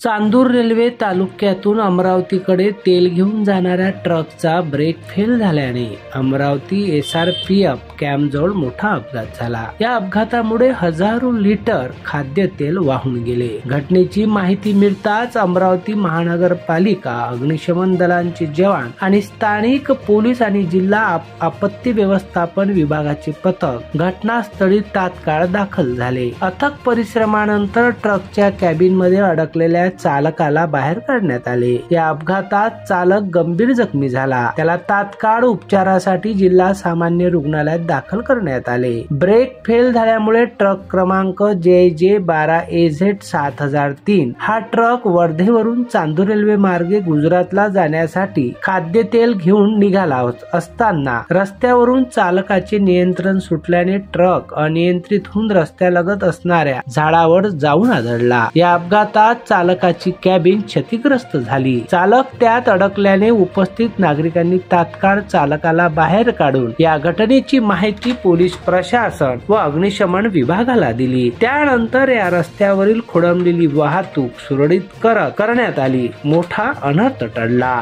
Chandur railway तालुक्यातून अमरावतीकडे तेल घेऊन जाणाऱ्या ट्रकचा ब्रेक फेल झाल्याने अमरावती SRPF कॅम्पजवळ मोठा अपघात झाला। या अपघातामुळे हजारो लिटर खाद्यतेल वाहून गेले। घटनेची माहिती मिळताच अमरावती महानगरपालिका, अग्निशमन दलांचे जवान आणि स्थानिक पोलीस आणि जिल्हा आपत्ती व्यवस्थापन विभागाचे पथक घटनास्थळी तात्काळ दाखल झाले। अथक परिश्रमानंतर ट्रकच्या कॅबिन मध्ये अडकलेल्या चालकाला बाहेर काढण्यात आले। या अपघातात चालक गंभीर जखमी झाला। त्याला तात्काळ उपचारासाठी जिल्हा सामान्य रुग्णालयात दाखल करण्यात आले। ब्रेक फेल झाल्यामुळे ट्रक क्रमांक JJ12AZ7003 हा ट्रक वर्धेवरून चांदूर रेल्वे मार्गे गुजरातला जाण्यासाठी खाद्यतेल घेऊन निघाला असताना रस्त्यावरून चालकाचे नियंत्रण सुटल्याने ट्रक अनियंत्रित होऊन रस्त्यालगत असणाऱ्या झाडावर जाऊन आदळला। या अपघातात चालकाची कॅबिन क्षतिग्रस्त झाली। चालक त्यात अडकल्याने उपस्थित नागरिकांनी तात्काळ चालकाला बाहेर काढून या घटनेची माहिती पोलीस प्रशासन व अग्निशमन विभागाला दिली। त्यानंतर या रस्त्यावरील खोळंबलेली वाहतूक सुरळीत करण्यात आली। मोठा अनर्थ टळला।